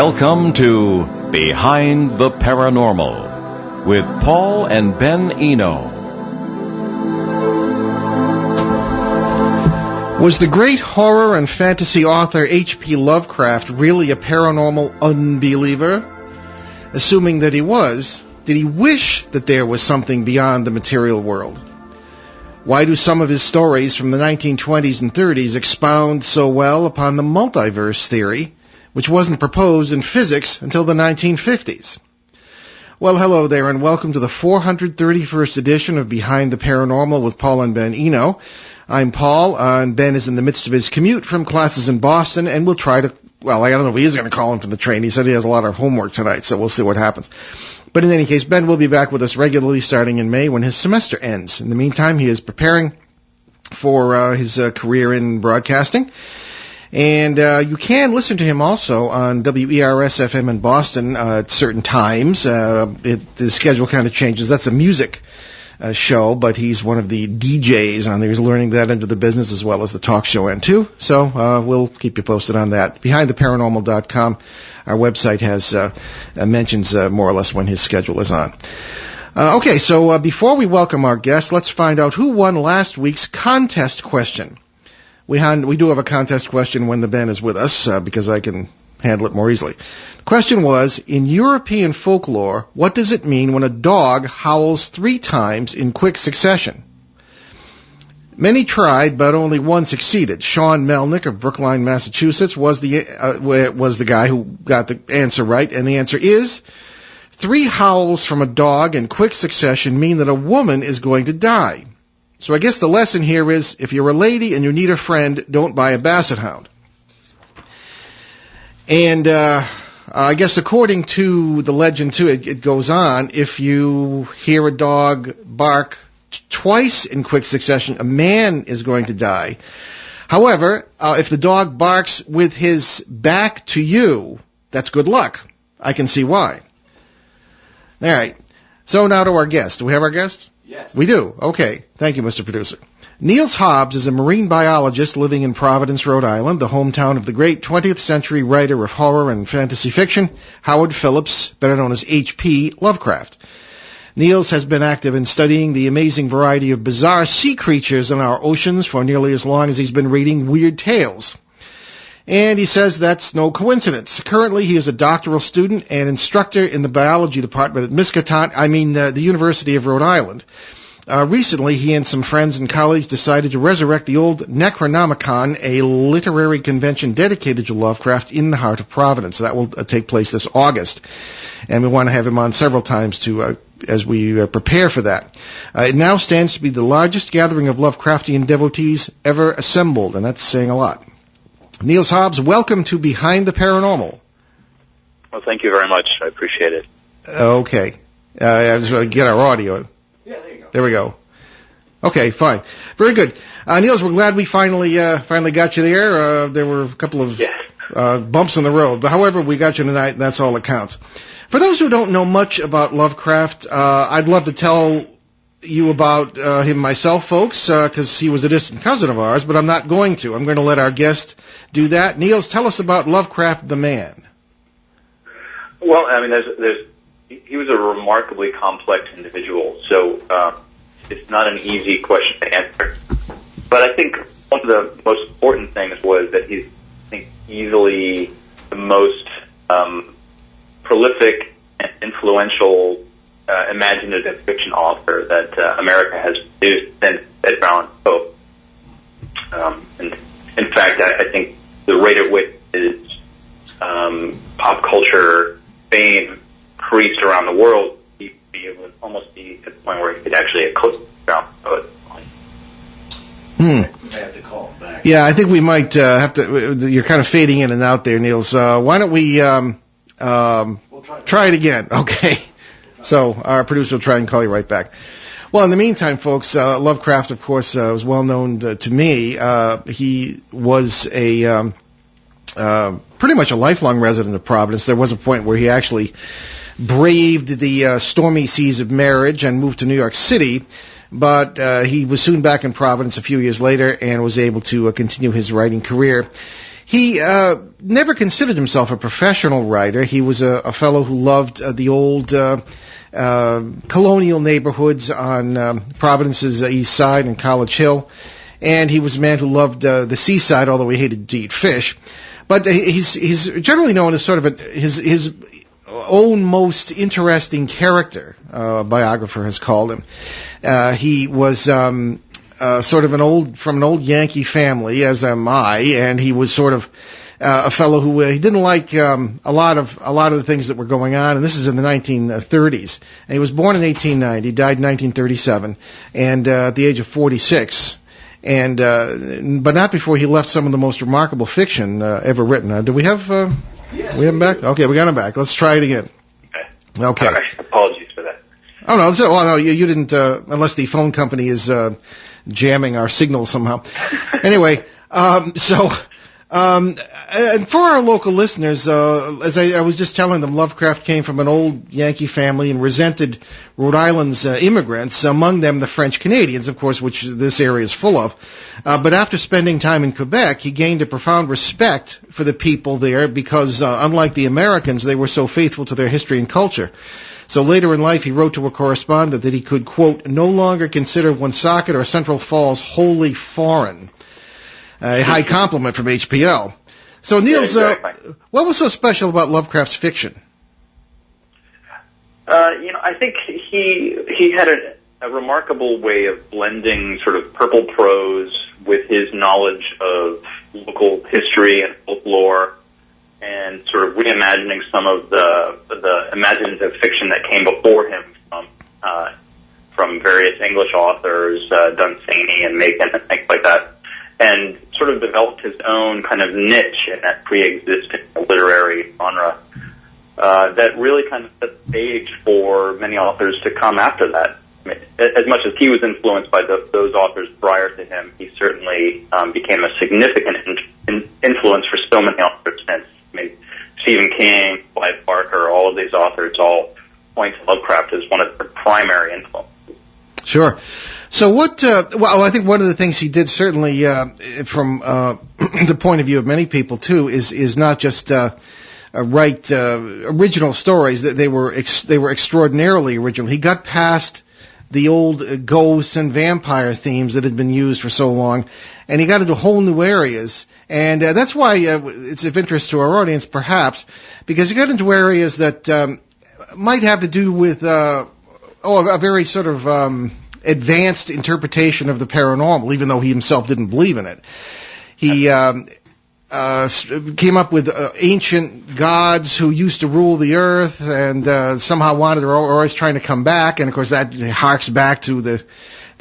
Welcome to Behind the Paranormal with Paul and Ben Eno. Was the great horror and fantasy author H.P. Lovecraft really a paranormal unbeliever? Assuming that he was, did he wish that there was something beyond the material world? Why do some of his stories from the 1920s and 30s expound so well upon the multiverse theory, which wasn't proposed in physics until the 1950s? Well, hello there, and welcome to the 431st edition of Behind the Paranormal with Paul and Ben Eno. I'm Paul, and Ben is in the midst of his commute from classes in Boston, and we'll try to, well, I don't know if he is going to call him from the train. He said he has a lot of homework tonight, so we'll see what happens. But in any case, Ben will be back with us regularly starting in May when his semester ends. In the meantime, he is preparing for his career in broadcasting. And you can listen to him also on WERS-FM in Boston at certain times. The schedule kind of changes. That's a music show, but he's one of the DJs on there. He's learning that into the business as well as the talk show end too. So we'll keep you posted on that. BehindTheParanormal.com, our website has mentions more or less when his schedule is on. Okay, so before we welcome our guest, let's find out who won last week's contest question. We do have a contest question when the Ben is with us, because I can handle it more easily. The question was, in European folklore, what does it mean when a dog howls 3 times in quick succession? Many tried, but only one succeeded. Sean Melnick of Brookline, Massachusetts, was the guy who got the answer right, and the answer is, 3 howls from a dog in quick succession mean that a woman is going to die. So I guess the lesson here is, if you're a lady and you need a friend, don't buy a basset hound. And I guess according to the legend, too, it goes on, if you hear a dog bark twice in quick succession, a man is going to die. However, if the dog barks with his back to you, that's good luck. I can see why. All right. So now to our guest. Do we have our guest? Yes. We do. Okay. Thank you, Mr. Producer. Niels Hobbs is a marine biologist living in Providence, Rhode Island, the hometown of the great 20th century writer of horror and fantasy fiction, Howard Phillips, better known as H.P. Lovecraft. Niels has been active in studying the amazing variety of bizarre sea creatures in our oceans for nearly as long as he's been reading weird tales. And he says that's no coincidence. Currently, he is a doctoral student and instructor in the biology department at the University of Rhode Island. Recently, he and some friends and colleagues decided to resurrect the old NecronomiCon, a literary convention dedicated to Lovecraft in the heart of Providence. That will take place this August. And we want to have him on several times as we prepare for that. It now stands to be the largest gathering of Lovecraftian devotees ever assembled, and that's saying a lot. Niels Hobbs, welcome to Behind the Paranormal. Well, thank you very much. I appreciate it. Okay. I just want to get our audio. Yeah, there you go. There we go. Okay, fine. Very good. Niels, we're glad we finally got you there. There were a couple of bumps in the road, but however, we got you tonight, and that's all that counts. For those who don't know much about Lovecraft, I'd love to tell you about him myself, folks, because he was a distant cousin of ours, but I'm not going to. I'm going to let our guest do that. Niels, tell us about Lovecraft the man. Well, I mean, he was a remarkably complex individual, so it's not an easy question to answer. But I think one of the most important things was that he's, I think, easily the most prolific and influential imaginative fiction author that America has produced since Edgar Allan Poe. And in fact, I think the rate at which his pop culture fame increased around the world, he would almost be at the point where he could actually eclipse Edgar Allan Poe. We may have to call him back. Yeah, I think we might have to. You're kind of fading in and out there, Niels. Why don't we try it again? Okay. So our producer will try and call you right back. Well, in the meantime, folks, Lovecraft, of course, was well known to me. He was a pretty much a lifelong resident of Providence. There was a point where he actually braved the stormy seas of marriage and moved to New York City. But he was soon back in Providence a few years later and was able to continue his writing career. He never considered himself a professional writer. He was a fellow who loved the old colonial neighborhoods on Providence's east side and College Hill, and he was a man who loved the seaside, although he hated to eat fish. But he's generally known as sort of his own most interesting character, a biographer has called him. He was sort of from an old Yankee family, as am I, and he was sort of a fellow who he didn't like a lot of the things that were going on, and this is in the 1930s. And he was born in 1890, died in 1937, and at the age of 46. And but not before he left some of the most remarkable fiction ever written. Do we have? Yes, we have him back. Okay, we got him back. Let's try it again. Okay. All right. Apologies for that. Oh no, no, you didn't. Unless the phone company is jamming our signal somehow. Anyway, and for our local listeners, as I was just telling them, Lovecraft came from an old Yankee family and resented Rhode Island's immigrants, among them the French Canadians, of course, which this area is full of. But after spending time in Quebec, he gained a profound respect for the people there because, unlike the Americans, they were so faithful to their history and culture. So later in life, he wrote to a correspondent that he could, quote, no longer consider Woonsocket or Central Falls wholly foreign. A high compliment from HPL. So, Niels, yeah, exactly. What was so special about Lovecraft's fiction? I think he had a remarkable way of blending sort of purple prose with his knowledge of local history and folklore, and sort of reimagining some of the imaginative fiction that came before him from various English authors, Dunsany and Macon and things like that, and sort of developed his own kind of niche in that pre-existing literary genre that really kind of set the stage for many authors to come after that. I mean, as much as he was influenced by those authors prior to him, he certainly became a significant influence for so many authors since. I mean, Stephen King, Clive Barker, all of these authors all point to Lovecraft as one of their primary influences. Sure. So what, well, I think one of the things he did certainly, from, the point of view of many people too, is not just, write, original stories. They were extraordinarily original. He got past the old ghosts and vampire themes that had been used for so long, and he got into whole new areas. And, that's why, it's of interest to our audience, perhaps, because he got into areas that, might have to do with, a very sort of, advanced interpretation of the paranormal, even though he himself didn't believe in it. He came up with ancient gods who used to rule the earth and somehow wanted or always trying to come back, and of course that harks back to the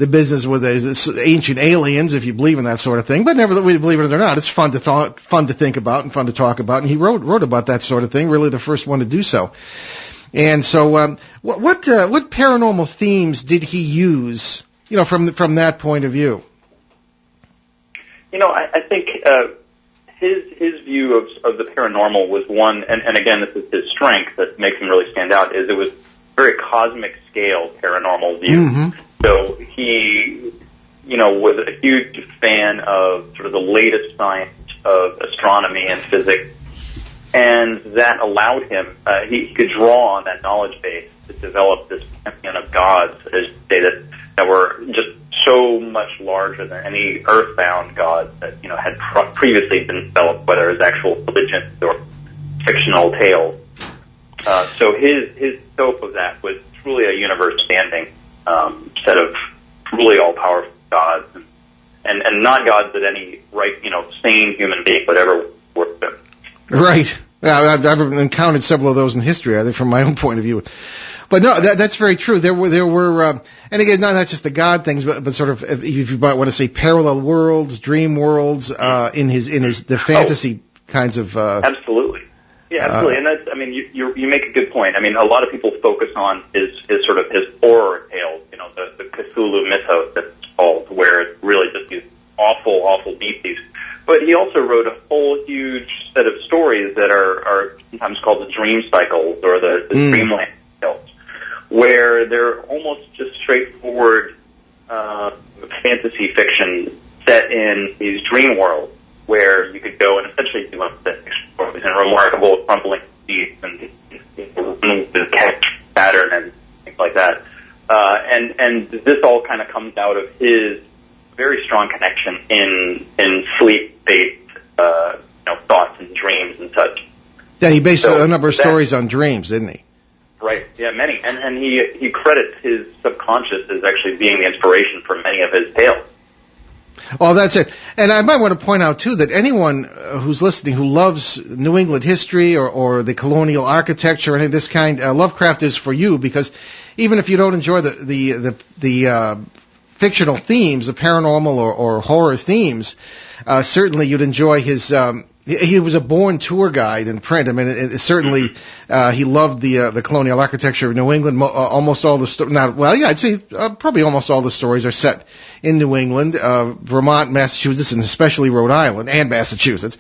business with the ancient aliens, if you believe in that sort of thing. But never, believe it or not, it's fun to think about and fun to talk about. And he wrote about that sort of thing. Really, the first one to do so. And so, what paranormal themes did he use? From that point of view. I think his view of the paranormal was one, and again, this is his strength that makes him really stand out. Is it was a very cosmic scale paranormal view. Mm-hmm. So he, was a huge fan of sort of the latest science of astronomy and physics. And that allowed him, he could draw on that knowledge base to develop this pantheon of gods, as you say, that were just so much larger than any earthbound gods that, had previously been developed, whether as actual religions or fictional tales. So his scope of that was truly a universe-standing set of truly all-powerful gods, and not gods that any sane human being would ever worship. Right. I've encountered several of those in history, I think, from my own point of view. But no, that's very true. There were, and again, not just the God things, but sort of, if you might want to say, parallel worlds, dream worlds, in the fantasy kinds of. Absolutely. Yeah, absolutely. And that's, you make a good point. A lot of people focus on his sort of his horror tales, the Cthulhu mythos that's called, where it's really just these awful beasties. But he also wrote a whole huge set of stories that are sometimes called the dream cycles or the dreamland tales, where they're almost just straightforward fantasy fiction set in these dream worlds where you could go and essentially doing stories and remarkable crumbling deeds and the catch pattern and things like that. And this all kind of comes out of his very strong connection in sleep-based thoughts and dreams and such. Yeah, he based a number of stories on dreams, didn't he? Right. Yeah, many. And he credits his subconscious as actually being the inspiration for many of his tales. Oh, that's it. And I might want to point out, too, that anyone who's listening who loves New England history or the colonial architecture or anything of this kind, Lovecraft is for you, because even if you don't enjoy the fictional themes, the paranormal or horror themes, certainly you'd enjoy his... he was a born tour guide in print. I mean, it certainly he loved the colonial architecture of New England. Almost all the I'd say probably almost all the stories are set in New England, Vermont, Massachusetts, and especially Rhode Island and Massachusetts.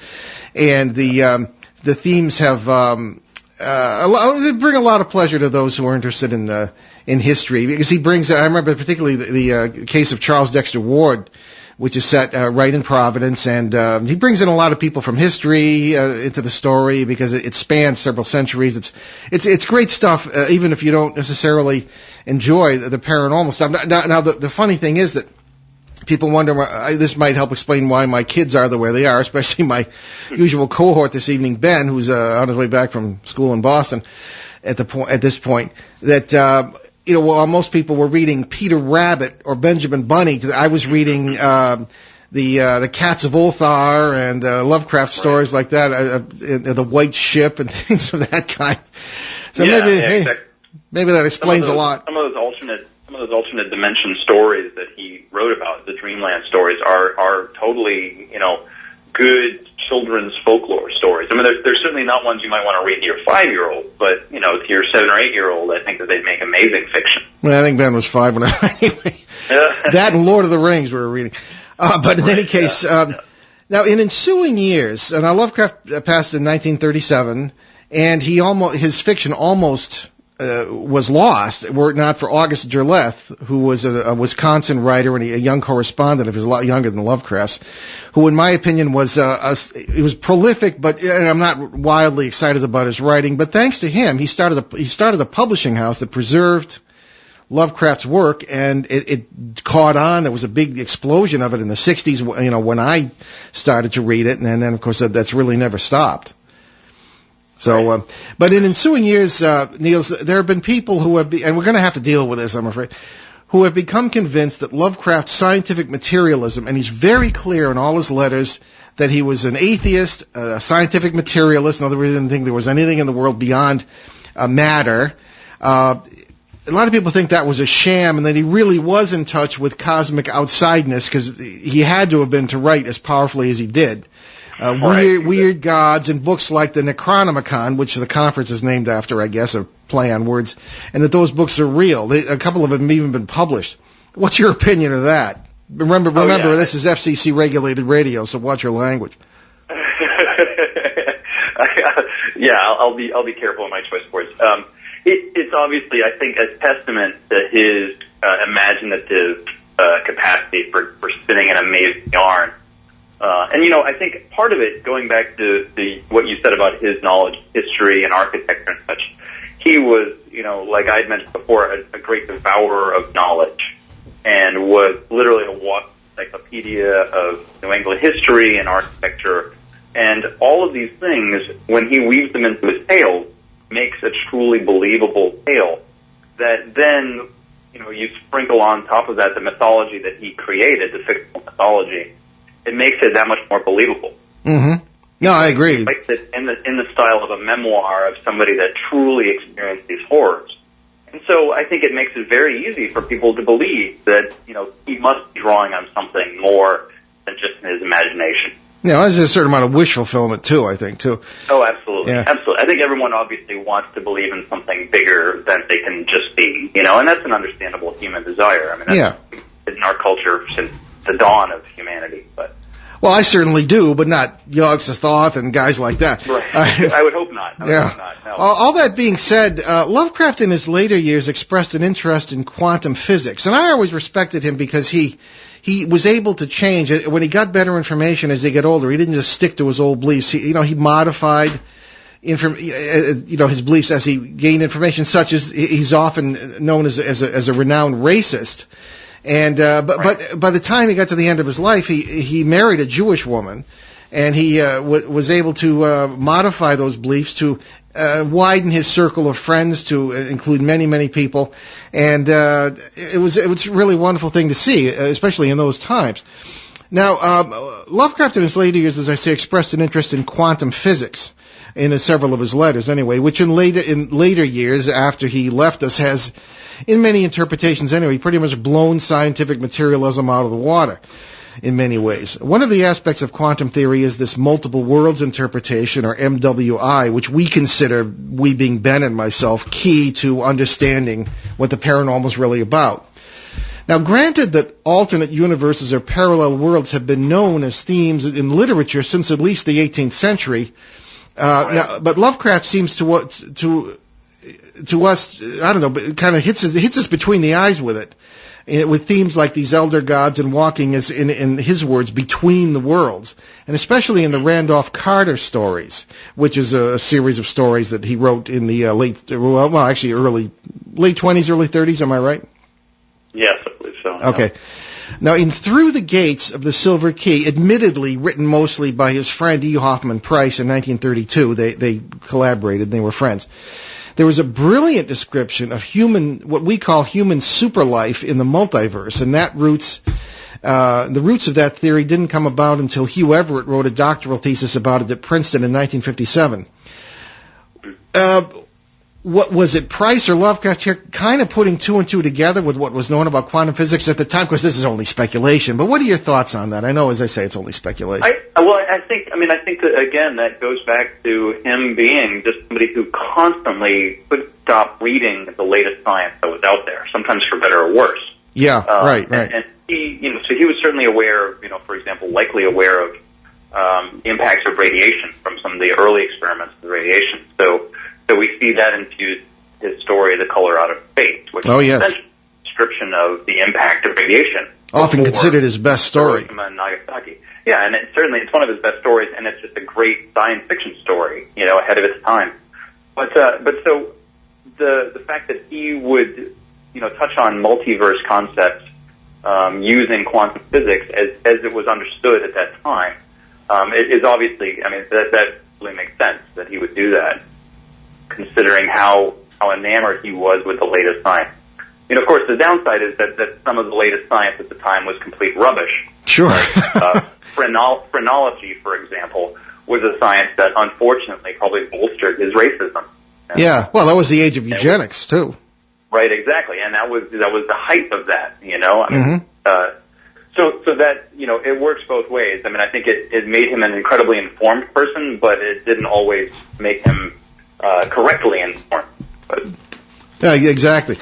And the themes have they bring a lot of pleasure to those who are interested in history, because he brings. I remember particularly the case of Charles Dexter Ward, which is set right in Providence, and he brings in a lot of people from history into the story because it spans several centuries. It's great stuff, even if you don't necessarily enjoy the paranormal stuff. Now the funny thing is that people wonder, this might help explain why my kids are the way they are, especially my usual cohort this evening, Ben, who's on his way back from school in Boston at this point, that while most people were reading Peter Rabbit or Benjamin Bunny, I was reading the Cats of Ulthar and Lovecraft stories like that, the White Ship and things of that kind. So maybe that explains a lot. Some of those alternate dimension stories that he wrote about, the Dreamland stories, are totally good children's folklore stories. I mean, they're certainly not ones you might want to read to your 5-year-old, but to your 7 or 8-year-old, I think that they'd make amazing fiction. Well, I think Ben was 5 when anyway. That and Lord of the Rings we were reading. But in any case, now in ensuing years, now Lovecraft passed in 1937, and his fiction almost was lost were it not for August Derleth, who was a Wisconsin writer and a young correspondent of his, a lot younger than Lovecraft's, who in my opinion was he was prolific, but I'm not wildly excited about his writing. But thanks to him, he started a publishing house that preserved Lovecraft's work, and it caught on. There was a big explosion of it in the 60s, when I started to read it, and then of course that's really never stopped. So, but in ensuing years, Niels, there have been people who have, and we're going to have to deal with this, I'm afraid, who have become convinced that Lovecraft's scientific materialism, and he's very clear in all his letters that he was an atheist, a scientific materialist. In other words, he didn't think there was anything in the world beyond matter. A lot of people think that was a sham, and that he really was in touch with cosmic outsideness, because he had to have been to write as powerfully as he did. Weird gods, and books like the Necronomicon, which the conference is named after, I guess, a play on words, and that those books are real. A couple of them have even been published. What's your opinion of that? Remember, this is FCC regulated radio, so watch your language. I'll be careful in my choice of words. It's obviously, I think, a testament to his imaginative capacity for spinning an amazing yarn. I think part of it, going back to what you said about his knowledge, history, and architecture and such, he was, like I had mentioned before, a great devourer of knowledge, and was literally a walking encyclopedia of New England history and architecture, and all of these things, when he weaves them into his tale, makes a truly believable tale that then, you sprinkle on top of that the mythology that he created, the fictional mythology. It makes it that much more believable. Mm-hmm. No, I agree. In the style of a memoir of somebody that truly experienced these horrors. And so I think it makes it very easy for people to believe that, he must be drawing on something more than just in his imagination. Yeah, there's a certain amount of wish fulfillment, too, I think, too. Oh, absolutely. Yeah. Absolutely. I think everyone obviously wants to believe in something bigger than they can just be, and that's an understandable human desire. I mean, that's in our culture since the dawn of humanity. But Well, I certainly do, but not Yog Sothoth and guys like that. Right. I would hope not. No. All that being said, Lovecraft in his later years expressed an interest in quantum physics, and I always respected him because he was able to change. When he got better information as he got older, he didn't just stick to his old beliefs. He modified his beliefs as he gained information, such as he's often known as a renowned racist. And but by the time he got to the end of his life, he married a Jewish woman, and he was able to modify those beliefs to widen his circle of friends to include many people, and it was a really wonderful thing to see, especially in those times. Now, Lovecraft in his later years, as I say, expressed an interest in quantum physics in several of his letters, anyway, which in later years, after he left us, has, in many interpretations anyway, pretty much blown scientific materialism out of the water in many ways. One of the aspects of quantum theory is this multiple worlds interpretation, or MWI, which we consider, we being Ben and myself, key to understanding what the paranormal is really about. Now, granted that alternate universes or parallel worlds have been known as themes in literature since at least the 18th century, but Lovecraft seems to us, I don't know, kind of hits us between the eyes with it, with themes like these elder gods and walking, as in his words, between the worlds, and especially in the Randolph Carter stories, which is a series of stories that he wrote in the late 20s, early 30s. Am I right? Yes, I believe so. Okay. Now, in Through the Gates of the Silver Key, admittedly written mostly by his friend E. Hoffman Price in 1932, they collaborated, they were friends. There was a brilliant description of what we call human superlife in the multiverse, and the roots of that theory didn't come about until Hugh Everett wrote a doctoral thesis about it at Princeton in 1957. What was it, Price or Lovecraft here, kind of putting two and two together with what was known about quantum physics at the time? Of course, this is only speculation, but what are your thoughts on that? I know, as I say, it's only speculation. I think that, again, that goes back to him being just somebody who constantly couldn't stop reading the latest science that was out there, sometimes for better or worse. Yeah, right. And he, so he was certainly aware of, for example, likely aware of the impacts of radiation from some of the early experiments with radiation. So we see that infused his story, The Color Out of Space, which is essentially a description of the impact of radiation. Often considered his best story. Hiroshima and Nagasaki. Yeah, and it's one of his best stories, and it's just a great science fiction story, ahead of its time. But so the fact that he would, touch on multiverse concepts using quantum physics as it was understood at that time, is obviously, that really makes sense that he would do that, considering how enamored he was with the latest science. Of course, the downside is that some of the latest science at the time was complete rubbish. Sure. Phrenology, for example, was a science that unfortunately probably bolstered his racism. Yeah, well, that was the age of eugenics, too. Right, exactly, and that was the height of that, So that, it works both ways. I think it made him an incredibly informed person, but it didn't always make him correctly informed. But yeah, exactly.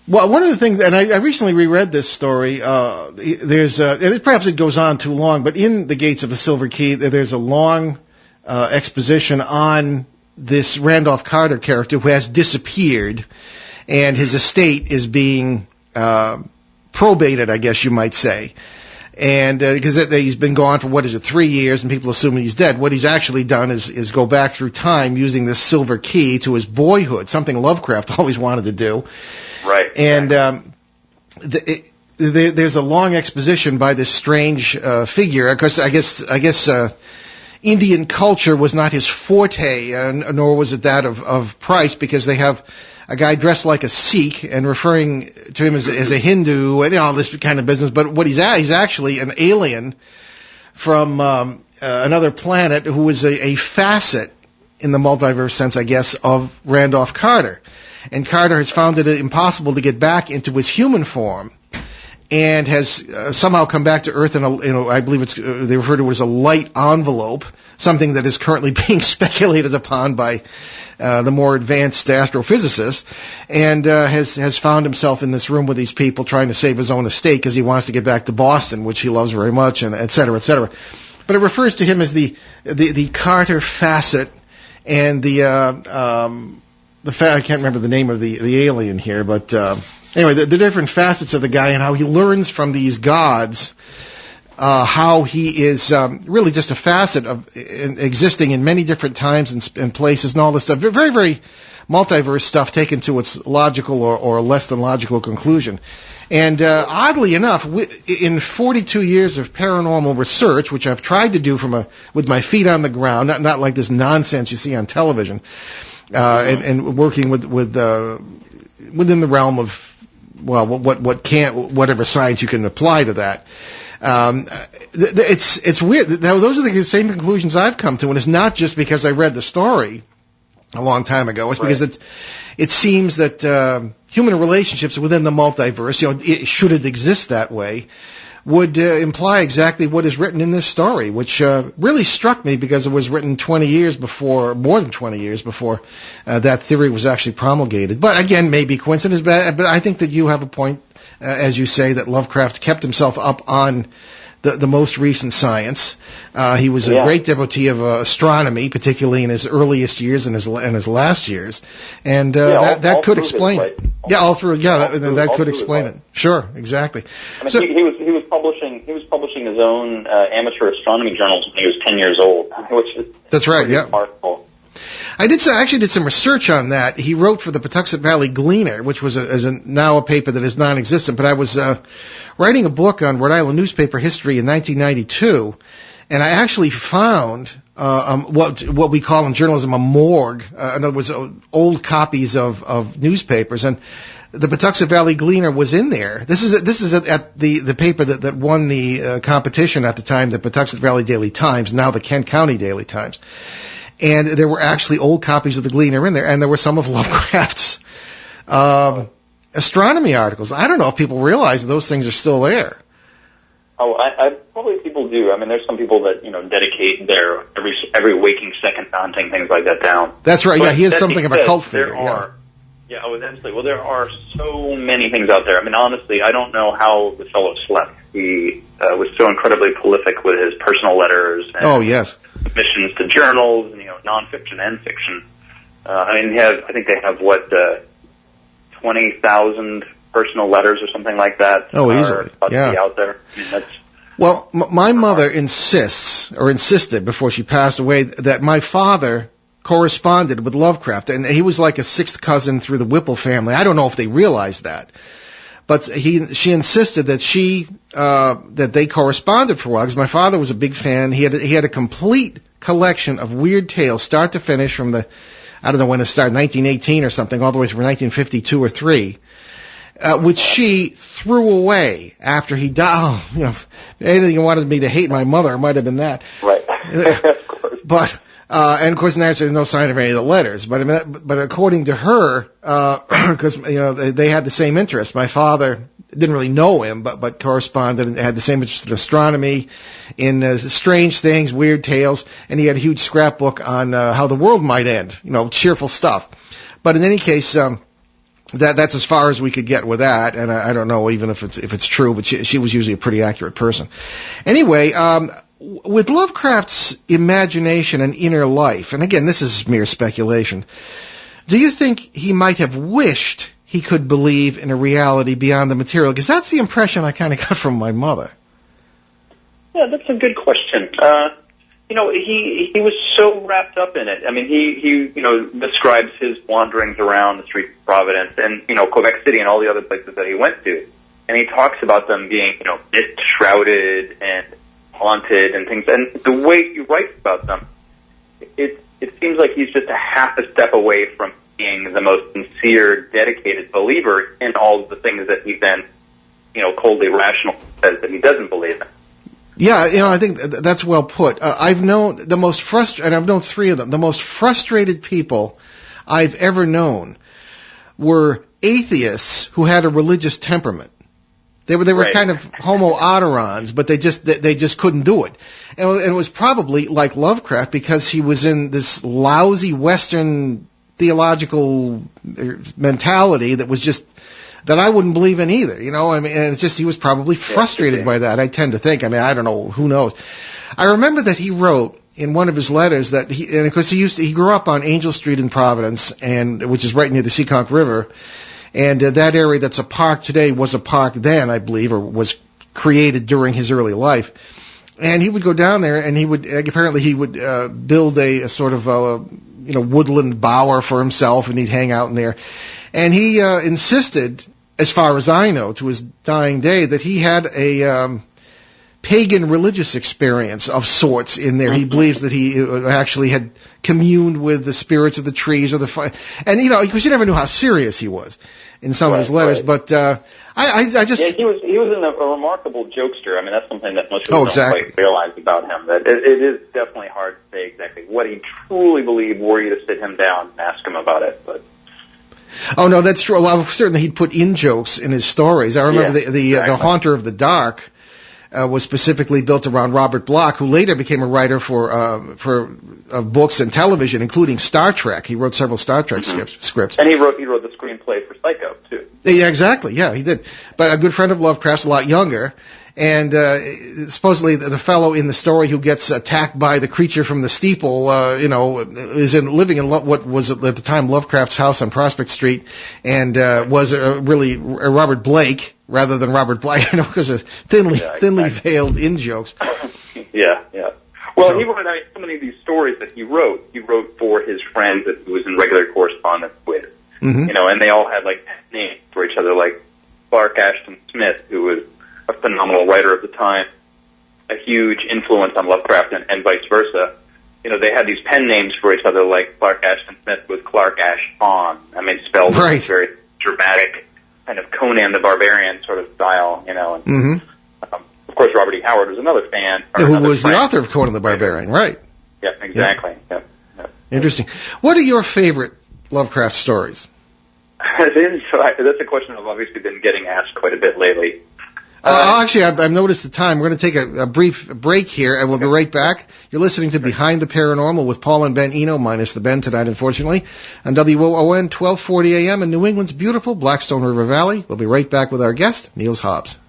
Well, one of the things, and I recently reread this story, and perhaps it goes on too long, but in The Gates of the Silver Key, there's a long exposition on this Randolph Carter character who has disappeared, and his estate is being probated, I guess you might say. And because he's been gone for, 3 years, and people assume he's dead. What he's actually done is go back through time using this silver key to his boyhood, something Lovecraft always wanted to do. Right. And there's a long exposition by this strange figure. Of course, I guess Indian culture was not his forte, nor was it that of Price, because they have a guy dressed like a Sikh and referring to him as a Hindu and all this kind of business. But what he's actually an alien from another planet who is a facet, in the multiverse sense, I guess, of Randolph Carter. And Carter has found it impossible to get back into his human form, and has somehow come back to Earth in I believe they refer to it as a light envelope, something that is currently being speculated upon by the more advanced astrophysicist, and has found himself in this room with these people trying to save his own estate because he wants to get back to Boston, which he loves very much, and et cetera, et cetera. But it refers to him as the Carter facet and I can't remember the name of the alien here, but anyway, the different facets of the guy and how he learns from these gods, how he is really just a facet of existing in many different times and places and all this stuff. Very, very multiverse stuff taken to its logical or less than logical conclusion. And oddly enough, in 42 years of paranormal research, which I've tried to do with my feet on the ground, not like this nonsense you see on television, and working within the realm of whatever science you can apply to that. It's weird. Those are the same conclusions I've come to, and it's not just because I read the story a long time ago. It's because it seems that human relationships within the multiverse, should it exist that way, would imply exactly what is written in this story, which really struck me because it was written more than 20 years before that theory was actually promulgated. But again, maybe coincidence, but I think that you have a point, as you say, that Lovecraft kept himself up on the most recent science. He was a great devotee of astronomy, particularly in his earliest years and his last years, and that could explain it. That could explain it. Sure, exactly. I mean, so, he was publishing his own amateur astronomy journals when he was 10 years old, which is that's right. Yeah. Remarkable. I actually did some research on that. He wrote for the Patuxent Valley Gleaner, which was now a paper that is non-existent. But I was writing a book on Rhode Island newspaper history in 1992, and I actually found what we call in journalism a morgue. In other words, old copies of newspapers, and the Patuxent Valley Gleaner was in there. This is at the paper that won the competition at the time, the Patuxent Valley Daily Times, now the Kent County Daily Times. And there were actually old copies of the Gleaner in there, and there were some of Lovecraft's astronomy articles. I don't know if people realize that those things are still there. Oh, I probably people do. I mean, there's some people that dedicate their every waking second to hunting things like that down. That's right. But he is something of a cult figure. Well, there are so many things out there. I mean, honestly, I don't know how the fellow slept. He was so incredibly prolific with his personal letters. And submissions to journals, and nonfiction and fiction. I think they have 20,000 personal letters or something like that. Oh, easily. To be out there. I mean, my mother insisted before she passed away that my father corresponded with Lovecraft, and he was like a sixth cousin through the Whipple family. I don't know if they realized that, but she insisted that that they corresponded for a while because my father was a big fan. He had a complete collection of weird tales, start to finish, from I don't know when it started, 1918 or something, all the way through 1952 or 3. Which she threw away after he died. Anything you wanted me to hate my mother, it might have been that. Right. Of course. But, and of course, naturally, no sign of any of the letters. But according to her, because, they had the same interest. My father didn't really know him, but corresponded and had the same interest in astronomy, in strange things, weird tales, and he had a huge scrapbook on how the world might end, cheerful stuff. But in any case, that's as far as we could get with that, and I don't know even if it's true, but she was usually a pretty accurate person. Anyway, with Lovecraft's imagination and inner life, and again, this is mere speculation, do you think he might have wished he could believe in a reality beyond the material? Because that's the impression I kind of got from my mother. Yeah, that's a good question. He was so wrapped up in it. I mean, he describes his wanderings around the streets of Providence and, Quebec City and all the other places that he went to. And he talks about them being, mist-shrouded and haunted and things. And the way he writes about them, it seems like he's just a half a step away from being the most sincere, dedicated believer in all of the things that he then, coldly rational says that he doesn't believe in. Yeah, I think that's well put. I've known and I've known 3 of them. The most frustrated people I've ever known were atheists who had a religious temperament. They were right. Kind of homo-odorons, but they just couldn't do it. And it was probably like Lovecraft because he was in this lousy Western theological mentality that was just that I wouldn't believe in either. I mean, and it's just he was probably frustrated by that. I tend to think. I mean, I don't know. Who knows? I remember that he wrote in one of his letters that and of course he grew up on Angel Street in Providence, which is right near the Seekonk River, and that area that's a park today was a park then, I believe, or was created during his early life. And he would go down there, and he would build a sort of woodland bower for himself, and he'd hang out in there. And he insisted, as far as I know, to his dying day, that he had a pagan religious experience of sorts in there. He believes that he actually had communed with the spirits of the trees or the fire. And, because you never knew how serious he was in some of his letters. Right. But I just... Yeah, he was a remarkable jokester. I mean, that's something that most people don't quite realize about him. That it is definitely hard to say exactly what he truly believed were you to sit him down and ask him about it. But oh, no, that's true. Well, certainly he'd put in jokes in his stories. I remember the Haunter of the Dark was specifically built around Robert Bloch, who later became a writer for books and television, including Star Trek. He wrote several Star Trek scripts. And he wrote the screenplay for Psycho, too. Yeah, exactly. Yeah, he did. But a good friend of Lovecraft's, a lot younger. And supposedly the fellow in the story who gets attacked by the creature from the steeple, is living in what was at the time Lovecraft's house on Prospect Street, and was really Robert Blake rather than Robert Bly, because of thinly veiled in jokes. Yeah. Well, he wrote so many of these stories that he wrote for his friends that he was in regular correspondence with. Mm-hmm. And they all had names for each other, like Clark Ashton Smith, who was a phenomenal writer of the time, a huge influence on Lovecraft, and vice versa. They had these pen names for each other, like Clark Ashton Smith with Clark Ashton. I mean, spelled in a very dramatic kind of Conan the Barbarian sort of style, And, of course, Robert E. Howard was another fan. Who was the author of Conan the Barbarian, right? Yeah, exactly. Yeah. Interesting. What are your favorite Lovecraft stories? That's a question I've obviously been getting asked quite a bit lately. Actually, I've noticed the time. We're going to take a brief break here, and we'll be right back. You're listening to Behind the Paranormal with Paul and Ben Eno, minus the Ben tonight, unfortunately, on WOON, 1240 AM in New England's beautiful Blackstone River Valley. We'll be right back with our guest, Niels Hobbs.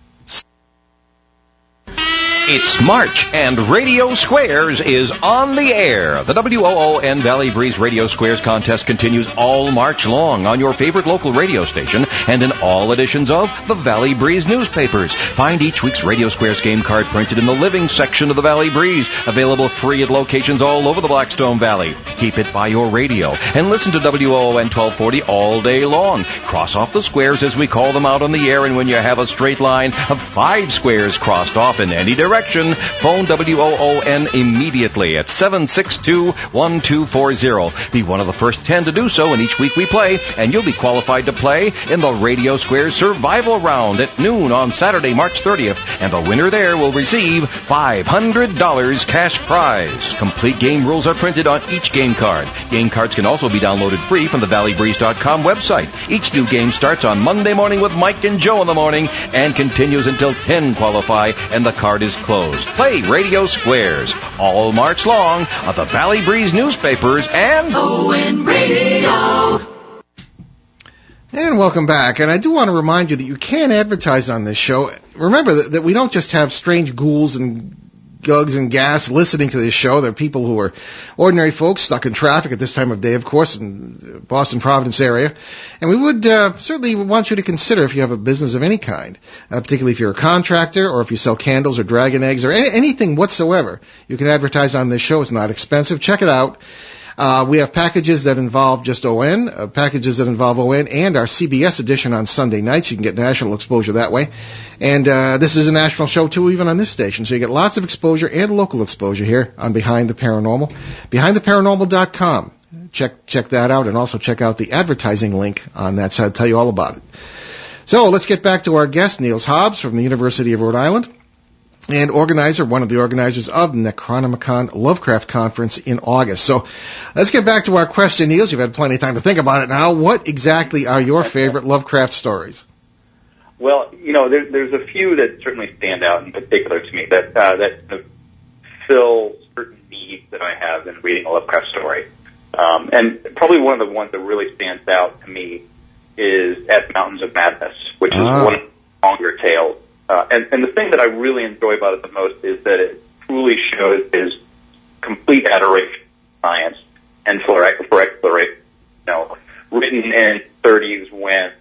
It's March, and Radio Squares is on the air. The WOON Valley Breeze Radio Squares contest continues all March long on your favorite local radio station and in all editions of the Valley Breeze newspapers. Find each week's Radio Squares game card printed in the living section of the Valley Breeze, available free at locations all over the Blackstone Valley. Keep it by your radio and listen to WOON 1240 all day long. Cross off the squares as we call them out on the air, and when you have a straight line of 5 squares crossed off in any direction, phone WOON immediately at 762-1240. Be one of the first 10 to do so, and each week we play, and you'll be qualified to play in the Radio Squares Survival Round at noon on Saturday, March 30th, and the winner there will receive $500 cash prize. Complete game rules are printed on each game card. Game cards can also be downloaded free from the valleybreeze.com website. Each new game starts on Monday morning with Mike and Joe in the morning and continues until 10 qualify and the card is closed. Play Radio Squares all March long on the Valley Breeze newspapers and ON Radio. And welcome back. And I do want to remind you that you can advertise on this show. Remember that we don't just have strange ghouls and gugs and gas listening to this show. There are people who are ordinary folks stuck in traffic at this time of day, of course, in the Boston, Providence area. And we would certainly want you to consider, if you have a business of any kind, particularly if you're a contractor or if you sell candles or dragon eggs or anything whatsoever, you can advertise on this show. It's not expensive. Check it out. We have packages that involve just ON, packages that involve ON, and our CBS edition on Sunday nights. You can get national exposure that way. And this is a national show, too, even on this station. So you get lots of exposure and local exposure here on Behind the Paranormal. BehindTheParanormal.com. Check that out, and also check out the advertising link on that side. I'll tell you all about it. So let's get back to our guest, Niels Hobbs from the University of Rhode Island, and one of the organizers of NecronomiCon Lovecraft Conference in August. So let's get back to our question, Niels. You've had plenty of time to think about it now. What exactly are your favorite Lovecraft stories? Well, there's a few that certainly stand out in particular to me that fill certain needs that I have in reading a Lovecraft story. And probably one of the ones that really stands out to me is At Mountains of Madness, which is one of the longer tales. And the thing that I really enjoy about it the most is that it truly shows his complete adoration for science and for exploration. Written in the 30s when,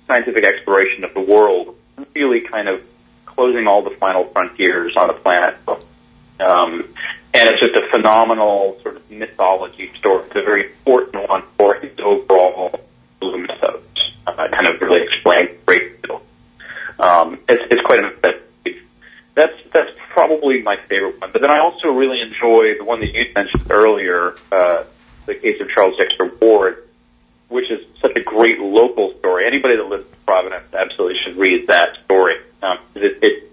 scientific exploration of the world really kind of closing all the final frontiers on the planet. And it's just a phenomenal sort of mythology story. It's a very important one for his overall mythos. Kind of really explains a great deal. It's quite an effective. That's probably my favorite one. But then I also really enjoy the one that you mentioned earlier, The Case of Charles Dexter Ward, which is such a great local story. Anybody that lives in Providence absolutely should read that story. It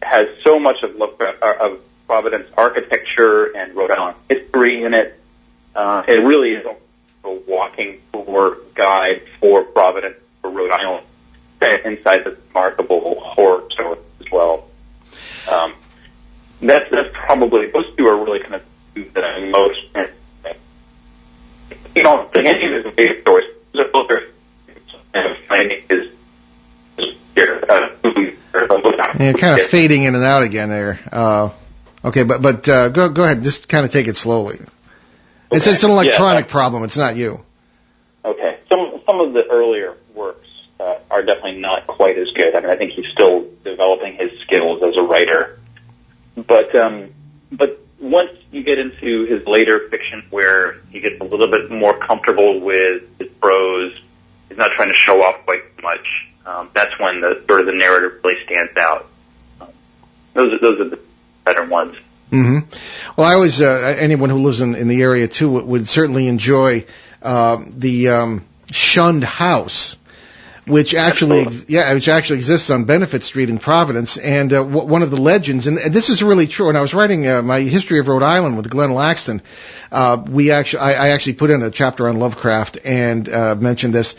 has so much of Providence architecture and Rhode Island history in it. It really is a walking tour guide for Providence, for Rhode Island, inside this remarkable horror story as well. That's probably, those two are really kind of two that I'm most interested in. You don't think any of his big stories, there's a book and finding his you're kind of fading in and out again there. Okay, but go ahead. Just kind of take it slowly. Okay. It's an electronic problem. It's not you. Okay. Some of the earlier works are definitely not quite as good. I mean, I think he's still developing his skills as a writer. But once you get into his later fiction, where he gets a little bit more comfortable with his prose, he's not trying to show off quite much. That's when the sort of the narrative really stands out. Those are the better ones. Mm-hmm. Well, I always anyone who lives in the area too would certainly enjoy the Shunned House, which actually exists on Benefit Street in Providence. And one of the legends, and this is really true. And I was writing my history of Rhode Island with Glenn Laxton. I actually put in a chapter on Lovecraft and mentioned this.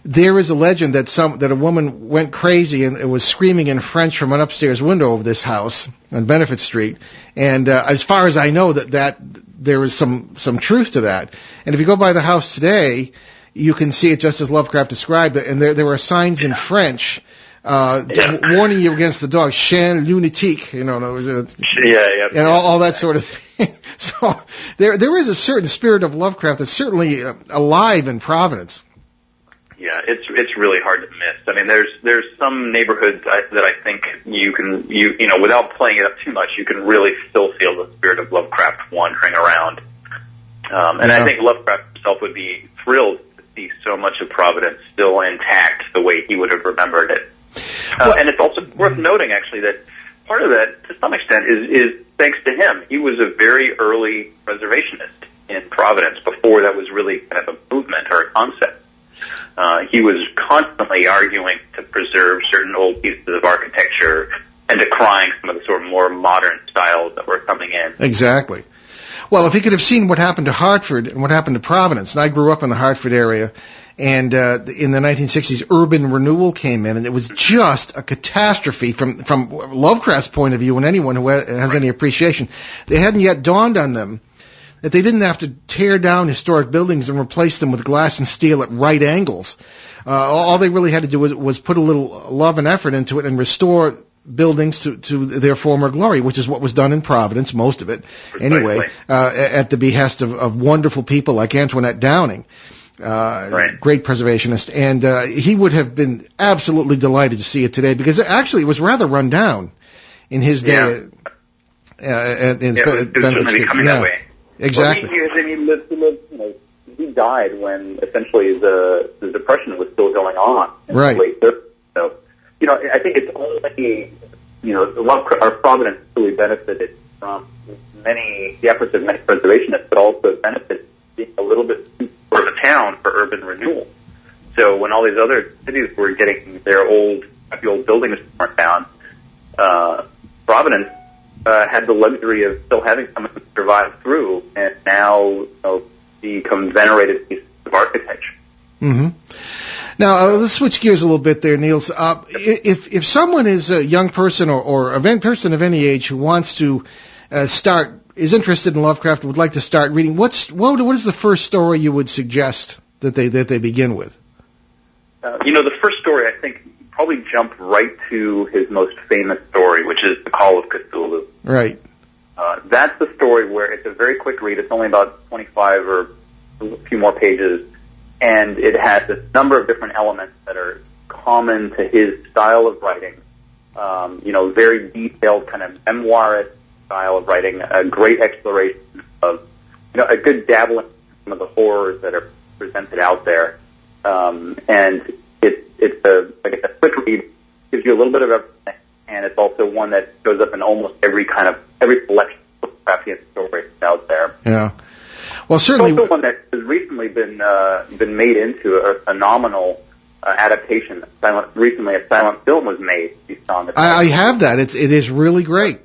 There is a legend that a woman went crazy and was screaming in French from an upstairs window of this house on Benefit Street. And as far as I know, that there is some truth to that. And if you go by the house today, you can see it just as Lovecraft described it. And there are signs in French warning you against the dog, chien lunatique, and all that sort of thing. So there is a certain spirit of Lovecraft that's certainly alive in Providence. Yeah, it's really hard to miss. I mean, there's some neighborhoods that I think you without playing it up too much, you can really still feel the spirit of Lovecraft wandering around. I think Lovecraft himself would be thrilled to see so much of Providence still intact the way he would have remembered it. And it's also worth noting, actually, that part of that, to some extent, is thanks to him. He was a very early preservationist in Providence before that was really kind of a movement or a concept. He was constantly arguing to preserve certain old pieces of architecture and decrying some of the sort of more modern styles that were coming in. Exactly. Well, if he could have seen what happened to Hartford and what happened to Providence, and I grew up in the Hartford area, and in the 1960s, urban renewal came in, and it was just a catastrophe from Lovecraft's point of view, and anyone who has any appreciation. They hadn't yet dawned on them that they didn't have to tear down historic buildings and replace them with glass and steel at right angles. All they really had to do was put a little love and effort into it and restore buildings to their former glory, which is what was done in Providence, most of it, anyway, at the behest of wonderful people like Antoinette Downing, great preservationist. And he would have been absolutely delighted to see it today, because actually it was rather run down in his day. It was certainly becoming that way. Exactly. He died when essentially the Depression was still going on. Right. So, I think it's only, our Providence really benefited from the efforts of many preservationists, but also benefited being a little bit too of a town for urban renewal. So when all these other cities were getting their old buildings torn down, Providence had the luxury of still having someone to survive through, and now become venerated pieces of architecture. Mm-hmm. Now, let's switch gears a little bit there, Niels. If someone is a young person or a person of any age who wants to start is interested in Lovecraft and would like to start reading, what is the first story you would suggest that they begin with? The first story, I think, probably jump right to his most famous story, which is The Call of Cthulhu. Right. That's the story where it's a very quick read. It's only about 25 or a few more pages, and it has a number of different elements that are common to his style of writing. Very detailed kind of memoirist style of writing, a great exploration of, a good dabbling in some of the horrors that are presented out there. And it's a quick read, gives you a little bit of everything, and it's also one that shows up in almost every collection of Lovecraftian stories out there. Yeah. Well, certainly. It's also one that has recently been made into a phenomenal adaptation. Recently, a silent film was made. I have that. It is really great.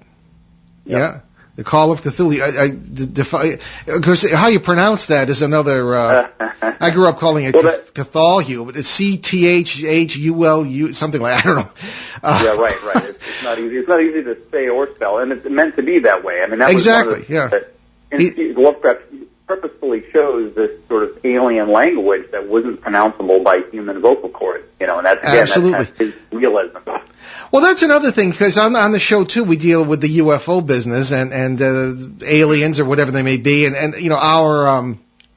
Yep. Yeah. The Call of Cthulhu. I defy. Of course, how you pronounce that is another. I grew up calling it Cthulhu, but it's Cthulhu, something like, I don't know. Yeah, right. It's not easy. It's not easy to say or spell, and it's meant to be that way. I mean, that exactly. Was one of the, Lovecraft purposefully chose this sort of alien language that wasn't pronounceable by human vocal cords. And that's again absolutely. That's his realism. Well, that's another thing, because on the show, too, we deal with the UFO business and aliens or whatever they may be. And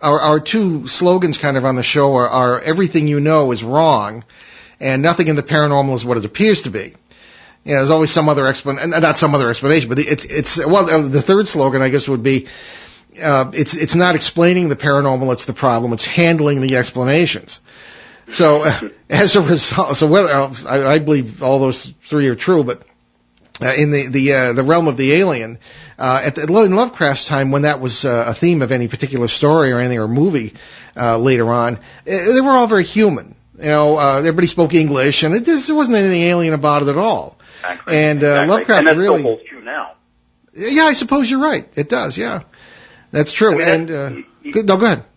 our two slogans kind of on the show are everything you know is wrong and nothing in the paranormal is what it appears to be. There's always some other explanation, not some other explanation, but the third slogan, I guess, would be it's not explaining the paranormal, it's the problem, it's handling the explanations. So, as a result, I believe all those three are true, but in the realm of the alien, in Lovecraft's time, when that was a theme of any particular story or anything or movie later on, they were all very human. Everybody spoke English, and there wasn't anything alien about it at all. Exactly. And Lovecraft and that really still holds true now. Yeah, I suppose you're right. It does. Yeah, that's true. Go ahead.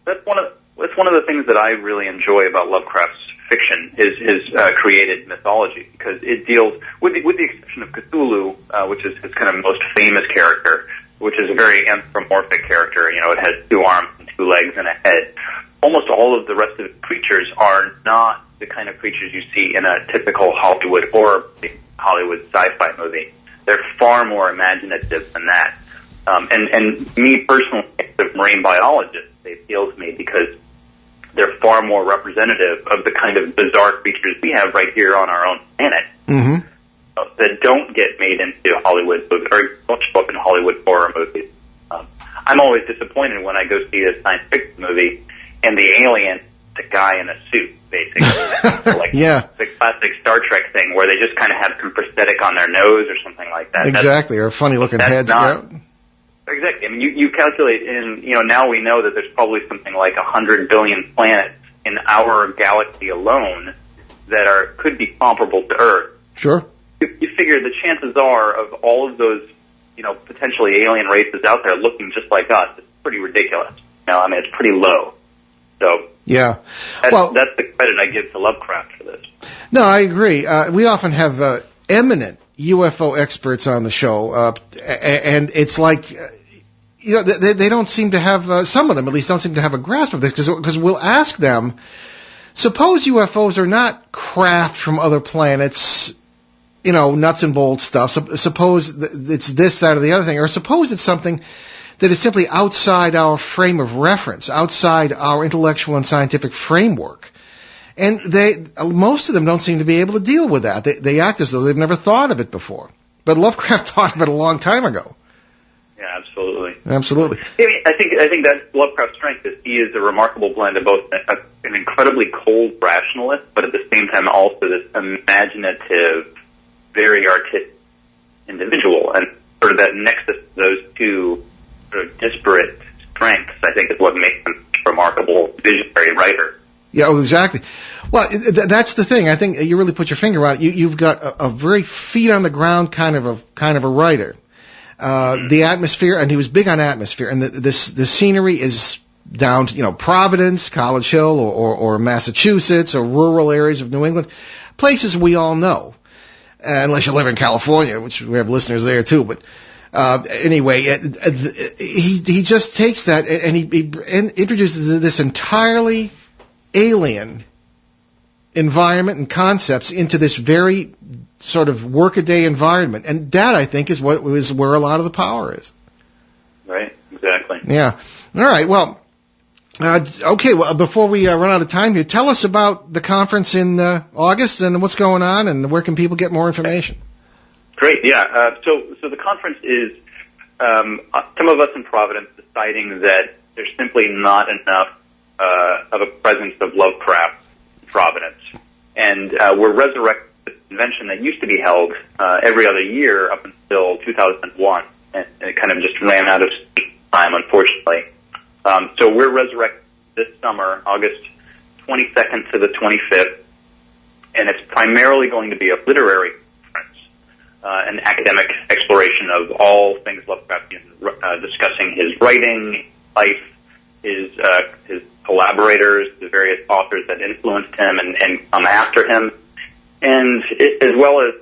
That's one of the things that I really enjoy about Lovecraft's fiction, his created mythology, because it deals, with the exception of Cthulhu, which is his kind of most famous character, which is a very anthropomorphic character. It has 2 arms and 2 legs and a head. Almost all of the rest of the creatures are not the kind of creatures you see in a typical Hollywood sci-fi movie. They're far more imaginative than that. And me personally, as a marine biologist, they appeal to me because they're far more representative of the kind of bizarre creatures we have right here on our own planet. Mm-hmm. That don't get made into Hollywood movies, or don't show up in Hollywood horror movies. I'm always disappointed when I go see a science fiction movie and the alien is a guy in a suit, basically. The classic Star Trek thing where they just kind of have some prosthetic on their nose or something like that. Exactly, or funny-looking heads. Exactly. I mean, you calculate now we know that there's probably something like 100 billion planets in our galaxy alone that could be comparable to Earth. Sure. You figure the chances are of all of those, potentially alien races out there looking just like us, it's pretty ridiculous. It's pretty low. So yeah, that's the credit I give to Lovecraft for this. No, I agree. We often have eminent UFO experts on the show, and it's like, they don't seem to have, some of them at least don't seem to have a grasp of this, because we'll ask them, suppose UFOs are not craft from other planets, nuts and bolts stuff. Suppose it's this, that, or the other thing, or suppose it's something that is simply outside our frame of reference, outside our intellectual and scientific framework. And most of them don't seem to be able to deal with that. They act as though they've never thought of it before. But Lovecraft thought of it a long time ago. Yeah, absolutely. Absolutely. I think that's Lovecraft's strength, is he is a remarkable blend of both an incredibly cold rationalist, but at the same time also this imaginative, very artistic individual. And sort of that nexus of those two sort of disparate strengths, I think, is what makes him a remarkable visionary writer. Yeah, exactly. Well, that's the thing. I think you really put your finger on it. You've got a very feet on the ground kind of a writer. The atmosphere, and he was big on atmosphere, and the scenery is down to, Providence, College Hill, or Massachusetts, or rural areas of New England, places we all know, unless you live in California, which we have listeners there too. But Anyway, he just takes that and he introduces this entirely alien environment and concepts into this very sort of workaday environment, and that I think is where a lot of the power is. Right. Exactly. Yeah. All right. Well. Okay. Well, before we run out of time here, tell us about the conference in August and what's going on, and where can people get more information. Great. Yeah. So the conference is some of us in Providence deciding that there's simply not enough of a presence of Lovecraft in Providence, and we're resurrecting the convention that used to be held every other year up until 2001, and it kind of just ran out of time, unfortunately. So we're resurrected this summer, August 22nd to the 25th, and it's primarily going to be a literary conference, an academic exploration of all things Lovecraftian, discussing his writing, life, his collaborators, the various authors that influenced him and come after him, and as well as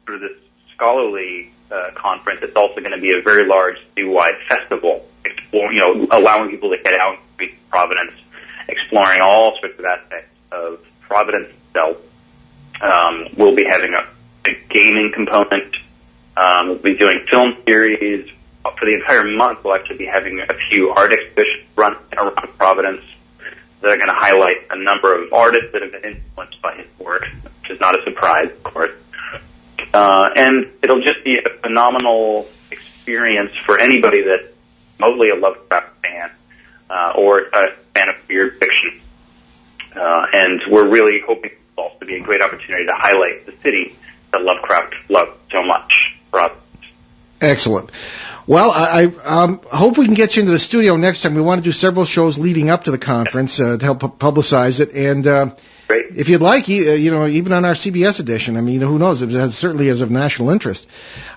sort of this scholarly conference. It's also going to be a very large citywide festival, allowing people to get out and Providence, exploring all sorts of aspects of Providence itself. We'll be having a gaming component. We'll be doing film series. For the entire month, we'll actually be having a few art exhibitions run around Providence that are going to highlight a number of artists that have been influenced by his work, which is not a surprise, of course. And it'll just be a phenomenal experience for anybody that's mostly a Lovecraft fan or a fan of weird fiction. And we're really hoping it'll also be a great opportunity to highlight the city that Lovecraft loved so much. Excellent. Well, I hope we can get you into the studio next time. We want to do several shows leading up to the conference to help publicize it. And great. If you'd like, even on our CBS edition, I mean, who knows? It certainly is of national interest.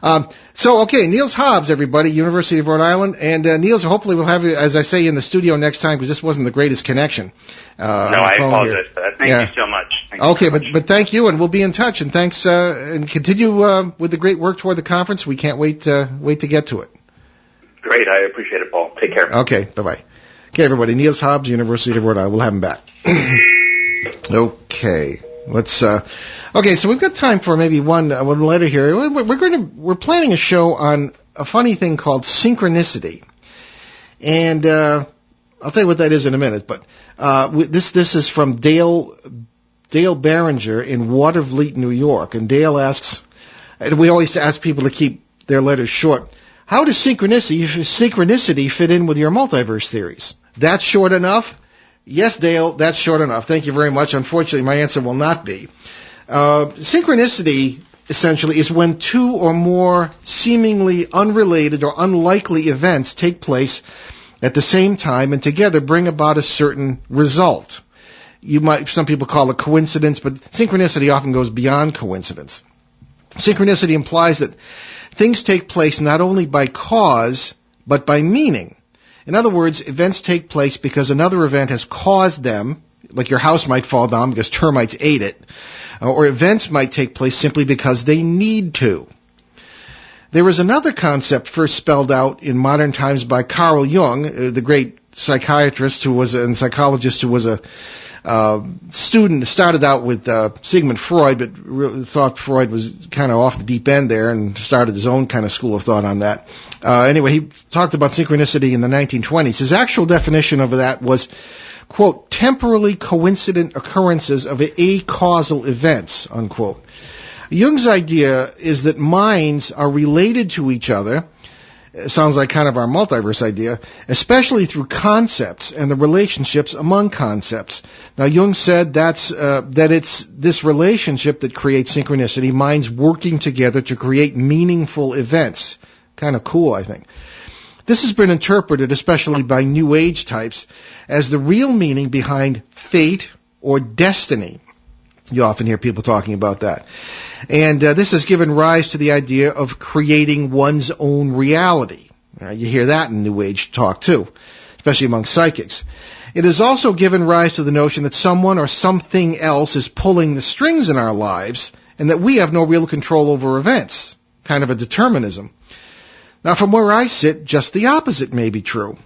Okay, Niels Hobbs, everybody, University of Rhode Island. And Niels, hopefully we'll have you, as I say, in the studio next time, because this wasn't the greatest connection. I apologize for that. Thank you so much. But thank you, and we'll be in touch. And thanks, and continue with the great work toward the conference. We can't wait to get to it. Great. I appreciate it, Paul. Take care. Okay. Bye-bye. Okay, everybody. Niels Hobbs, University of Rhode Island. We'll have him back. Okay. Let's, okay, so we've got time for maybe one letter here. We're planning a show on a funny thing called synchronicity. And, I'll tell you what that is in a minute, but, this is from Dale Barringer in Watervliet, New York. And Dale asks, and we always ask people to keep their letters short, how does synchronicity fit in with your multiverse theories? That's short enough? Yes, Dale, that's short enough. Thank you very much. Unfortunately, my answer will not be. Synchronicity, essentially, is when two or more seemingly unrelated or unlikely events take place at the same time and together bring about a certain result. Some people call it coincidence, but synchronicity often goes beyond coincidence. Synchronicity implies that things take place not only by cause, but by meaning. In other words, events take place because another event has caused them, like your house might fall down because termites ate it, or events might take place simply because they need to. There is another concept first spelled out in modern times by Carl Jung, the great psychiatrist and psychologist who was a student, started out with Sigmund Freud, but really thought Freud was kind of off the deep end there and started his own kind of school of thought on that. Anyway, he talked about synchronicity in the 1920s. His actual definition of that was, quote, temporally coincident occurrences of acausal events, unquote. Jung's idea is that minds are related to each other. It sounds like kind of our multiverse idea, especially through concepts and the relationships among concepts. Now, Jung said that it's this relationship that creates synchronicity, minds working together to create meaningful events. Kind of cool, I think. This has been interpreted, especially by New Age types, as the real meaning behind fate or destiny. You often hear people talking about that. And this has given rise to the idea of creating one's own reality. You hear that in New Age talk, too, especially among psychics. It has also given rise to the notion that someone or something else is pulling the strings in our lives and that we have no real control over events, kind of a determinism. Now, from where I sit, just the opposite may be true.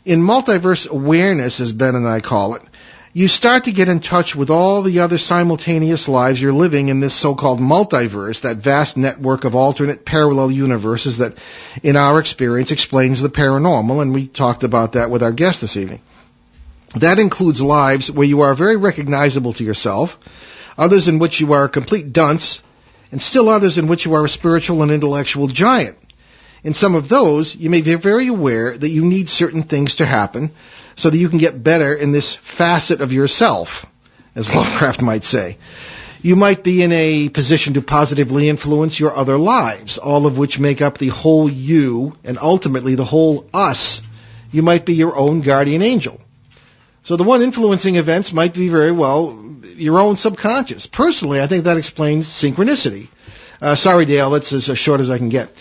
In multiverse awareness, as Ben and I call it, you start to get in touch with all the other simultaneous lives you're living in this so-called multiverse, that vast network of alternate parallel universes that, in our experience, explains the paranormal, and we talked about that with our guest this evening. That includes lives where you are very recognizable to yourself, others in which you are a complete dunce, and still others in which you are a spiritual and intellectual giant. In some of those, you may be very aware that you need certain things to happen so that you can get better in this facet of yourself, as Lovecraft might say. You might be in a position to positively influence your other lives, all of which make up the whole you and ultimately the whole us. You might be your own guardian angel. So the one influencing events might be very well your own subconscious. Personally, I think that explains synchronicity. Sorry, Dale, that's as short as I can get.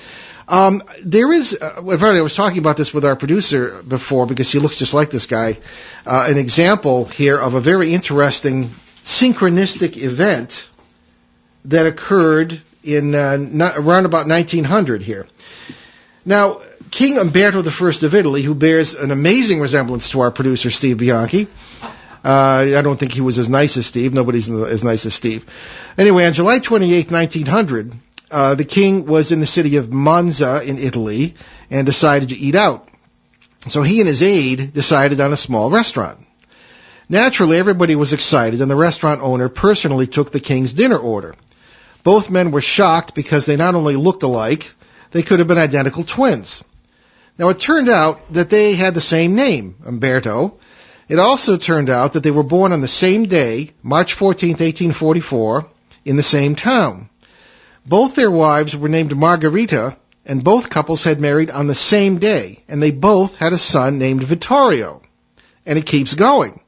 There is, I was talking about this with our producer before because he looks just like this guy, an example here of a very interesting synchronistic event that occurred in around about 1900 here. Now, King Umberto I of Italy, who bears an amazing resemblance to our producer Steve Bianchi. I don't think he was as nice as Steve. Nobody's as nice as Steve. Anyway, on July 28, 1900, the king was in the city of Monza in Italy and decided to eat out. So he and his aide decided on a small restaurant. Naturally, everybody was excited, and the restaurant owner personally took the king's dinner order. Both men were shocked because they not only looked alike, they could have been identical twins. Now, it turned out that they had the same name, Umberto. It also turned out that they were born on the same day, March 14, 1844, in the same town. Both their wives were named Margarita, and both couples had married on the same day, and they both had a son named Vittorio. And it keeps going.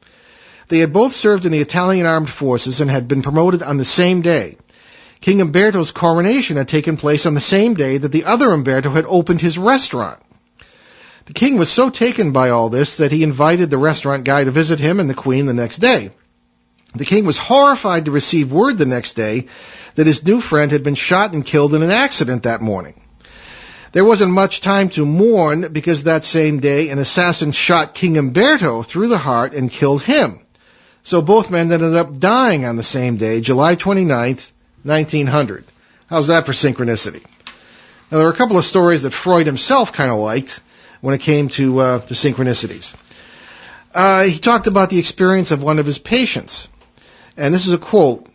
They had both served in the Italian armed forces and had been promoted on the same day. King Umberto's coronation had taken place on the same day that the other Umberto had opened his restaurant. The king was so taken by all this that he invited the restaurant guy to visit him and the queen the next day. The king was horrified to receive word the next day that his new friend had been shot and killed in an accident that morning. There wasn't much time to mourn because that same day an assassin shot King Umberto through the heart and killed him. So both men ended up dying on the same day, July 29th, 1900. How's that for synchronicity? Now, there were a couple of stories that Freud himself kind of liked when it came to synchronicities. He talked about the experience of one of his patients. And this is a quote.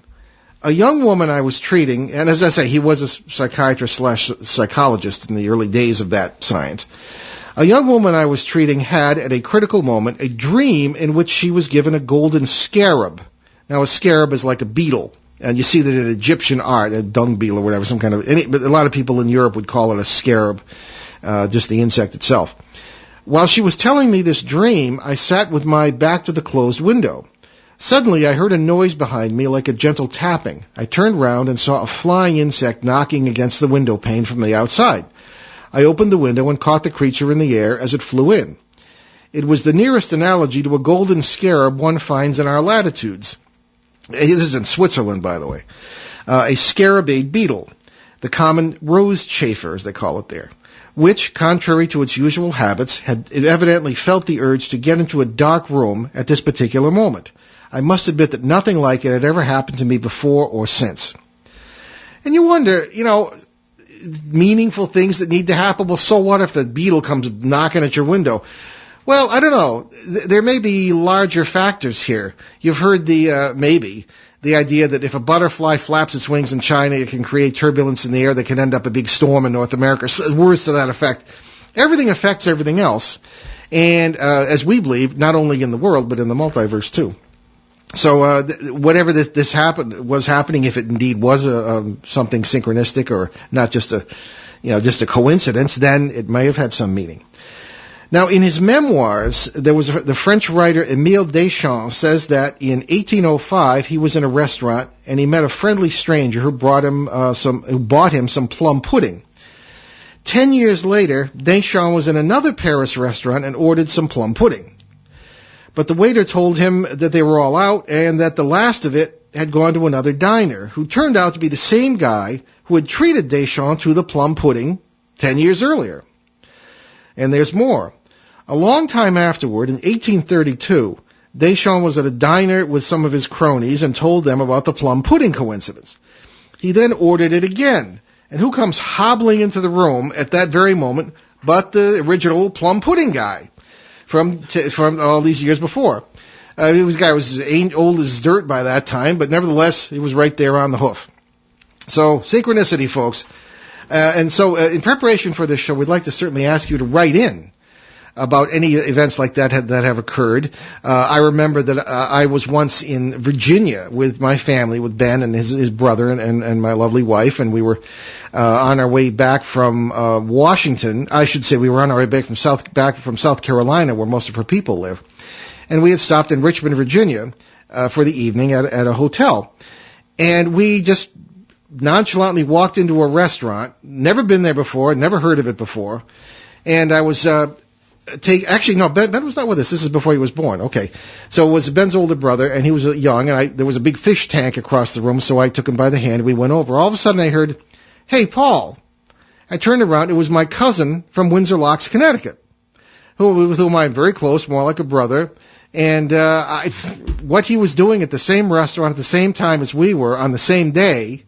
A young woman I was treating, and as I say, he was a psychiatrist/psychologist in the early days of that science. A young woman I was treating had, at a critical moment, a dream in which she was given a golden scarab. Now, a scarab is like a beetle, and you see that in Egyptian art, a dung beetle or whatever, but a lot of people in Europe would call it a scarab, just the insect itself. While she was telling me this dream, I sat with my back to the closed window. Suddenly, I heard a noise behind me like a gentle tapping. I turned round and saw a flying insect knocking against the window pane from the outside. I opened the window and caught the creature in the air as it flew in. It was the nearest analogy to a golden scarab one finds in our latitudes. This is in Switzerland, by the way. A scarabate beetle, the common rose chafer, as they call it there, which, contrary to its usual habits, had evidently felt the urge to get into a dark room at this particular moment. I must admit that nothing like it had ever happened to me before or since. And you wonder, meaningful things that need to happen. Well, so what if the beetle comes knocking at your window? Well, I don't know. There may be larger factors here. You've heard the idea that if a butterfly flaps its wings in China, it can create turbulence in the air that can end up a big storm in North America. Words to that effect. Everything affects everything else. And as we believe, not only in the world, but in the multiverse too. So whatever this was happening, if it indeed was something synchronistic or not just a coincidence, then it may have had some meaning. Now, in his memoirs, the French writer Émile Deschamps says that in 1805 he was in a restaurant and he met a friendly stranger who bought him some plum pudding. 10 years later, Deschamps was in another Paris restaurant and ordered some plum pudding. But the waiter told him that they were all out and that the last of it had gone to another diner, who turned out to be the same guy who had treated Deschamps to the plum pudding 10 years earlier. And there's more. A long time afterward, in 1832, Deschamps was at a diner with some of his cronies and told them about the plum pudding coincidence. He then ordered it again. And who comes hobbling into the room at that very moment but the original plum pudding guy from all these years before? This guy was old as dirt by that time, but nevertheless, he was right there on the hoof. So, synchronicity, folks. And so, in preparation for this show, we'd like to certainly ask you to write in about any events like that have occurred. I remember that I was once in Virginia with my family, with Ben and his brother and my lovely wife, and we were on our way back from Washington. I should say we were on our way back from South Carolina, where most of her people live. And we had stopped in Richmond, Virginia, for the evening at a hotel. And we just nonchalantly walked into a restaurant, never been there before, never heard of it before. And I was, actually, no, Ben was not with us. This is before he was born. Okay. So it was Ben's older brother, and he was young, and there was a big fish tank across the room, so I took him by the hand, and we went over. All of a sudden I heard, "Hey, Paul." I turned around. It was my cousin from Windsor Locks, Connecticut, with whom I'm very close, more like a brother. And what he was doing at the same restaurant at the same time as we were on the same day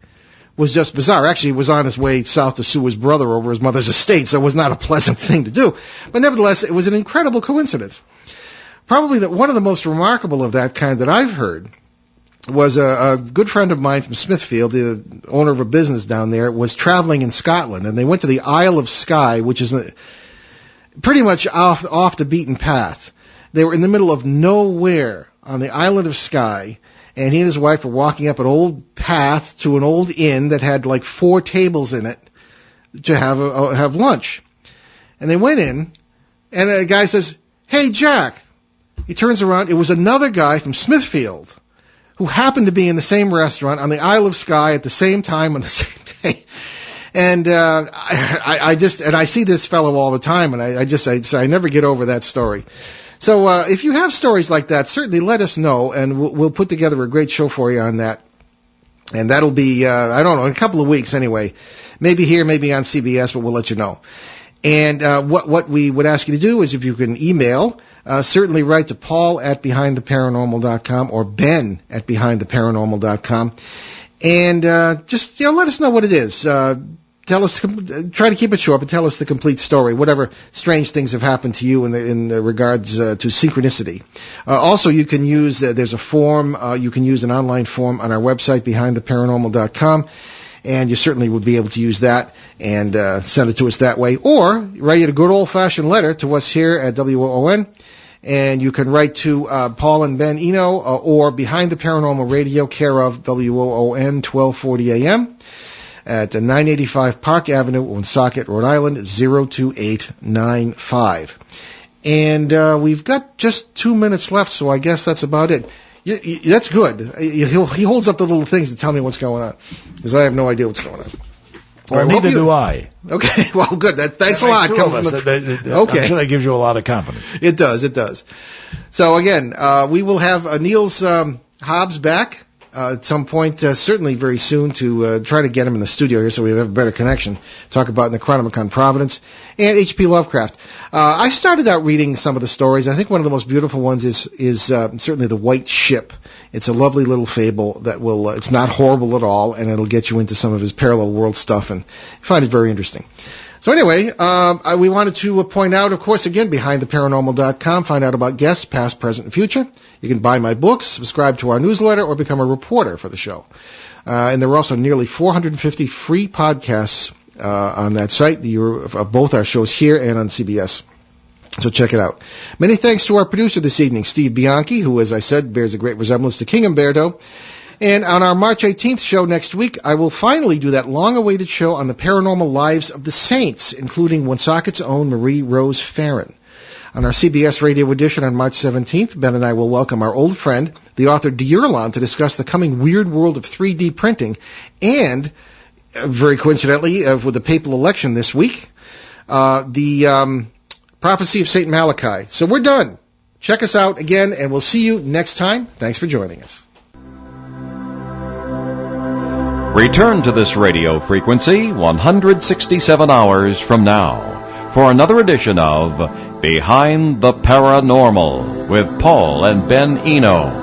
was just bizarre. Actually, he was on his way south to sue his brother over his mother's estate, so it was not a pleasant thing to do. But nevertheless, it was an incredible coincidence. Probably one of the most remarkable of that kind that I've heard was a good friend of mine from Smithfield, the owner of a business down there, was traveling in Scotland, and they went to the Isle of Skye, which is pretty much off the beaten path. They were in the middle of nowhere on the island of Skye, and he and his wife were walking up an old path to an old inn that had like 4 tables in it to have lunch. And they went in, and a guy says, "Hey, Jack." He turns around. It was another guy from Smithfield who happened to be in the same restaurant on the Isle of Skye at the same time on the same day. And I see this fellow all the time, and I never get over that story. So if you have stories like that, certainly let us know, and we'll put together a great show for you on that. And that'll be, I don't know, in a couple of weeks anyway. Maybe here, maybe on CBS, but we'll let you know. And what we would ask you to do is if you can email, certainly write to paul@behindtheparanormal.com or ben@behindtheparanormal.com. And just let us know what it is. Tell us, try to keep it short, but tell us the complete story, whatever strange things have happened to you in regards to synchronicity. Also, you can use, there's a form, you can use an online form on our website, behindtheparanormal.com, and you certainly would be able to use that and send it to us that way. Or write a good old-fashioned letter to us here at WOON, and you can write to Paul and Ben Eno, or Behind the Paranormal Radio, care of WOON, 1240 AM. At 985 Park Avenue, Woonsocket, Rhode Island, 02895. And we've got just 2 minutes left, so I guess that's about it. That's good. He holds up the little things to tell me what's going on, because I have no idea what's going on. Well, neither do I. Okay, well, good. Thanks a lot. Okay. I'm sure that gives you a lot of confidence. It does. So, again, we will have Niels Hobbs back at some point, certainly very soon, to try to get him in the studio here so we have a better connection. Talk about NecronomiCon Providence and H.P. Lovecraft. I started out reading some of the stories. I think one of the most beautiful ones is certainly The White Ship. It's a lovely little fable that will, it's not horrible at all, and it'll get you into some of his parallel world stuff, and I find it very interesting. So anyway, we wanted to point out, of course, again, BehindTheParanormal.com, find out about guests, past, present, and future. You can buy my books, subscribe to our newsletter, or become a reporter for the show. And there are also nearly 450 free podcasts on that site, of both our shows here and on CBS. So check it out. Many thanks to our producer this evening, Steve Bianchi, who, as I said, bears a great resemblance to King Umberto. And on our March 18th show next week, I will finally do that long-awaited show on the paranormal lives of the saints, including Woonsocket's own Marie Rose Farron. On our CBS radio edition on March 17th, Ben and I will welcome our old friend, the author Diurlon, to discuss the coming weird world of 3D printing and, very coincidentally, with the papal election this week, the prophecy of St. Malachi. So we're done. Check us out again, and we'll see you next time. Thanks for joining us. Return to this radio frequency 167 hours from now for another edition of Behind the Paranormal with Paul and Ben Eno.